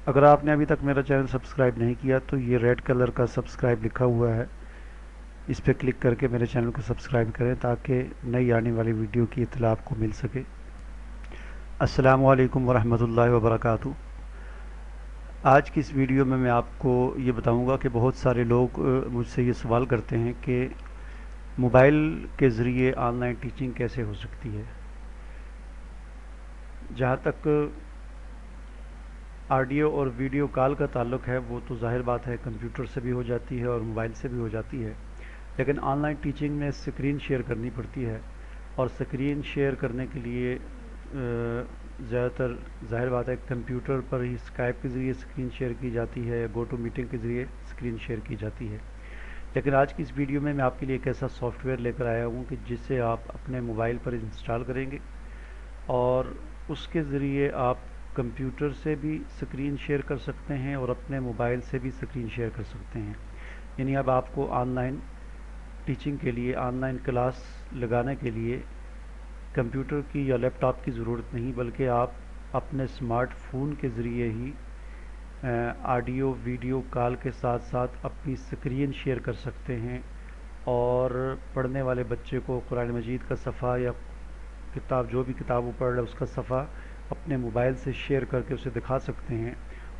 अगर आपने अभी तक मेरा चैनल सब्सक्राइब नहीं किया तो ये रेड कलर का सब्सक्राइब लिखा हुआ है, इस पर क्लिक करके मेरे चैनल को सब्सक्राइब करें ताकि नई आने वाली वीडियो की इत्तला आपको मिल सके। अस्सलामु अलैकुम वरहमतुल्लाहि वबरकातुहू। आज की इस वीडियो में मैं आपको ये बताऊंगा कि बहुत सारे लोग मुझसे ये सवाल करते हैं कि मोबाइल के ज़रिए ऑनलाइन टीचिंग कैसे हो सकती है। जहाँ तक ऑडियो और वीडियो कॉल का ताल्लुक़ है वो तो ज़ाहिर बात है कंप्यूटर से भी हो जाती है और मोबाइल से भी हो जाती है, लेकिन ऑनलाइन टीचिंग में स्क्रीन शेयर करनी पड़ती है और स्क्रीन शेयर करने के लिए ज़्यादातर ज़ाहिर बात है कंप्यूटर पर ही स्काइप के ज़रिए स्क्रीन शेयर की जाती है, गो टू मीटिंग के ज़रिए स्क्रीन शेयर की जाती है। लेकिन आज की इस वीडियो में मैं आपके लिए एक ऐसा सॉफ्टवेयर लेकर आया हूँ कि जिसे आप अपने मोबाइल पर इंस्टॉल करेंगे और उसके ज़रिए आप कंप्यूटर से भी स्क्रीन शेयर कर सकते हैं और अपने मोबाइल से भी स्क्रीन शेयर कर सकते हैं। यानी अब आपको ऑनलाइन टीचिंग के लिए, ऑनलाइन क्लास लगाने के लिए कंप्यूटर की या लैपटॉप की ज़रूरत नहीं, बल्कि आप अपने स्मार्टफोन के ज़रिए ही ऑडियो वीडियो कॉल के साथ साथ अपनी स्क्रीन शेयर कर सकते हैं और पढ़ने वाले बच्चे को कुरान मजीद का सफ़ा या किताब, जो भी किताब वो पढ़ रहा है उसका सफ़ा अपने मोबाइल से शेयर करके उसे दिखा सकते हैं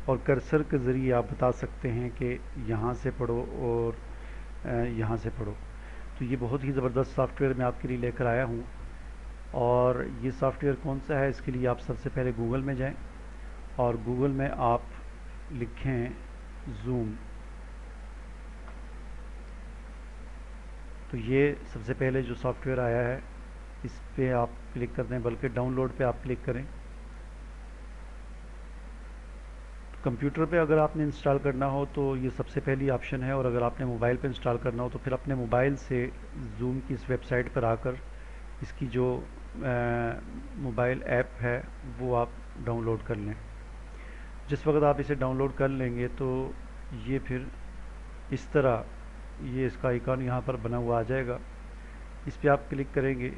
और कर्सर के ज़रिए आप बता सकते हैं कि यहाँ से पढ़ो और यहाँ से पढ़ो। तो ये बहुत ही ज़बरदस्त सॉफ्टवेयर मैं आपके लिए लेकर आया हूँ। और ये सॉफ्टवेयर कौन सा है, इसके लिए आप सबसे पहले गूगल में जाएं और गूगल में आप लिखें ज़ूम। तो ये सबसे पहले जो सॉफ्टवेयर आया है इस पे आप क्लिक कर दें, बल्कि डाउनलोड पे आप क्लिक करें। तो कंप्यूटर पे अगर आपने इंस्टॉल करना हो तो ये सबसे पहली ऑप्शन है, और अगर आपने मोबाइल पे इंस्टॉल करना हो तो फिर अपने मोबाइल से ज़ूम की इस वेबसाइट पर आकर इसकी जो मोबाइल ऐप है वो आप डाउनलोड कर लें। जिस वक्त आप इसे डाउनलोड कर लेंगे तो ये फिर इस तरह ये इसका आइकॉन यहाँ पर बना हुआ आ जाएगा, इस पर आप क्लिक करेंगे।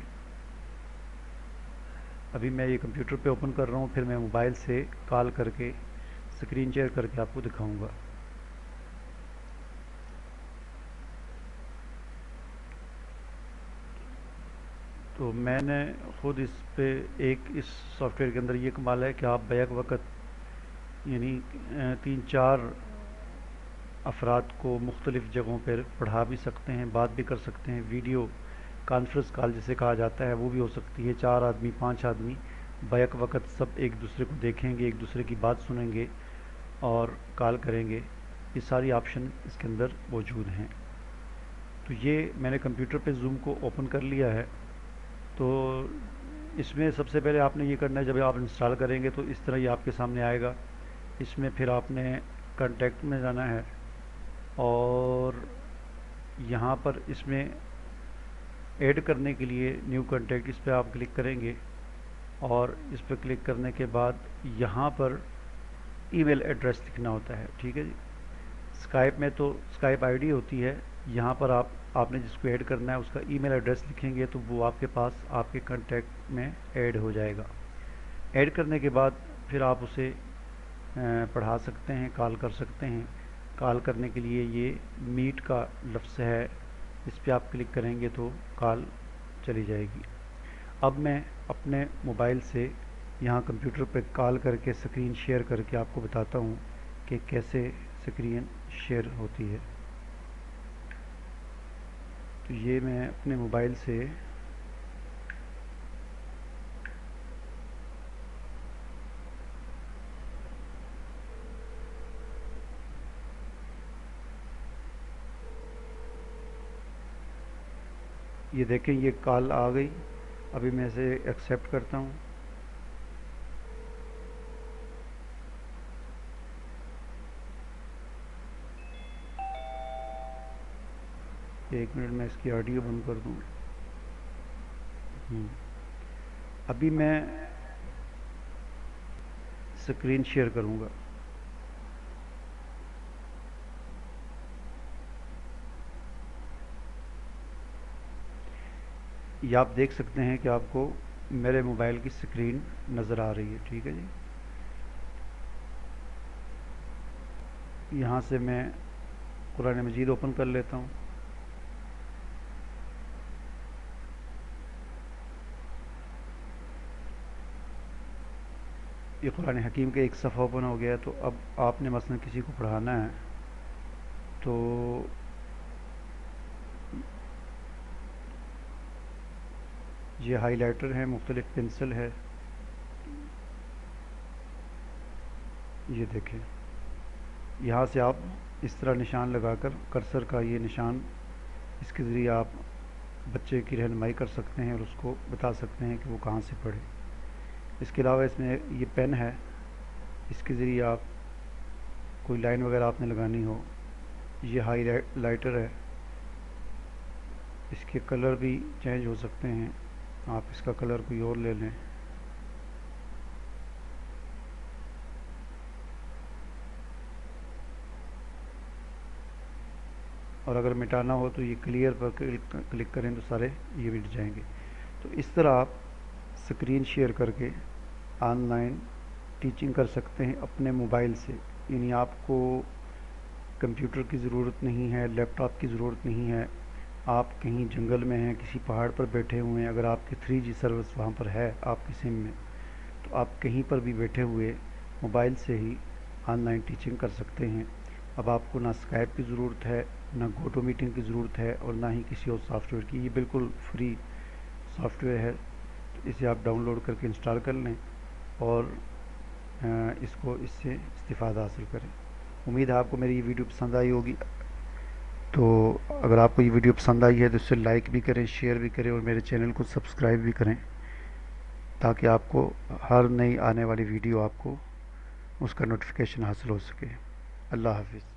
अभी मैं ये कंप्यूटर पे ओपन कर रहा हूँ, फिर मैं मोबाइल से कॉल करके स्क्रीन शेयर करके आपको दिखाऊंगा। तो मैंने ख़ुद इस पे इस सॉफ्टवेयर के अंदर ये कमाल है कि आप बैक वक्त यानी 3-4 अफराद को मुख्तलिफ़ जगहों पर पढ़ा भी सकते हैं, बात भी कर सकते हैं। वीडियो कॉन्फ्रेंस कॉल जिसे कहा जाता है वो भी हो सकती है। 4 आदमी 5 आदमी बैक वक्त सब एक दूसरे को देखेंगे, एक दूसरे की बात सुनेंगे और कॉल करेंगे। ये सारी ऑप्शन इसके अंदर मौजूद हैं। तो ये मैंने कंप्यूटर पे ज़ूम को ओपन कर लिया है। तो इसमें सबसे पहले आपने ये करना है, जब आप इंस्टॉल करेंगे तो इस तरह ये आपके सामने आएगा। इसमें फिर आपने कॉन्टैक्ट में जाना है और यहाँ पर इसमें ऐड करने के लिए न्यू कॉन्टैक्ट, इस पर आप क्लिक करेंगे और इस पर क्लिक करने के बाद यहाँ पर ईमेल एड्रेस लिखना होता है। ठीक है जी। स्काइप में तो स्काइप आईडी होती है, यहाँ पर आपने जिसको ऐड करना है उसका ईमेल एड्रेस लिखेंगे तो वो आपके पास आपके कांटेक्ट में ऐड हो जाएगा। ऐड करने के बाद फिर आप उसे पढ़ा सकते हैं, कॉल कर सकते हैं। कॉल करने के लिए ये मीट का लफ्ज़ है, इस पर आप क्लिक करेंगे तो कॉल चली जाएगी। अब मैं अपने मोबाइल से यहाँ कंप्यूटर पर कॉल करके स्क्रीन शेयर करके आपको बताता हूँ कि कैसे स्क्रीन शेयर होती है। तो ये मैं अपने मोबाइल से ये देखें ये कॉल आ गई। अभी मैं इसे एक्सेप्ट करता हूँ। एक मिनट में इसकी ऑडियो बंद कर दूँ। अभी मैं स्क्रीन शेयर करूँगा। ये आप देख सकते हैं कि आपको मेरे मोबाइल की स्क्रीन नज़र आ रही है। ठीक है जी। यहाँ से मैं قرآن مجید اوپن کر لیتا ہوں. یہ قرآن حکیم کا ایک صفحہ اوپن ہو گیا. تو اب آپ نے مثلا کسی کو پڑھانا ہے تو یہ ہائی لائٹر ہے, مختلف پنسل ہے, یہ دیکھیں. یہاں سے آپ اس طرح نشان لگا کر کرسر کا یہ نشان, اس کے ذریعے آپ بچے کی رہنمائی کر سکتے ہیں اور اس کو بتا سکتے ہیں کہ وہ کہاں سے پڑھے. اس کے علاوہ اس میں یہ پین ہے, اس کے ذریعے آپ کوئی لائن وغیرہ آپ نے لگانی ہو. یہ ہائی لائٹر ہے, اس کے کلر بھی چینج ہو سکتے ہیں, آپ اس کا کلر کوئی اور لے لیں. اور اگر مٹانا ہو تو یہ کلیئر پر کلک کریں تو سارے یہ مٹ جائیں گے. تو اس طرح آپ سکرین شیئر کر کے آن لائن ٹیچنگ کر سکتے ہیں اپنے موبائل سے. یعنی آپ کو کمپیوٹر کی ضرورت نہیں ہے, لیپ ٹاپ کی ضرورت نہیں ہے. آپ کہیں جنگل میں ہیں, کسی پہاڑ پر بیٹھے ہوئے ہیں, اگر آپ کی 3G سروس وہاں پر ہے آپ کی سم میں, تو آپ کہیں پر بھی بیٹھے ہوئے موبائل سے ہی آن لائن ٹیچنگ کر سکتے ہیں. اب آپ کو نہ اسکائپ کی ضرورت ہے, نہ گوٹو میٹنگ کی ضرورت ہے, اور نہ ہی کسی اور سافٹ ویئر کی. یہ بالکل فری سافٹ ویئر ہے, اسے آپ ڈاؤن لوڈ کر کے انسٹال کر لیں اور اس سے استفادہ حاصل کریں. امید ہے آپ کو میری یہ ویڈیو پسند آئی ہوگی. تو اگر آپ کو یہ ویڈیو پسند آئی ہے تو اسے لائک بھی کریں, شیئر بھی کریں, اور میرے چینل کو سبسکرائب بھی کریں, تاکہ آپ کو ہر نئی آنے والی ویڈیو آپ کو اس کا نوٹیفیکیشن حاصل ہو سکے. اللہ حافظ.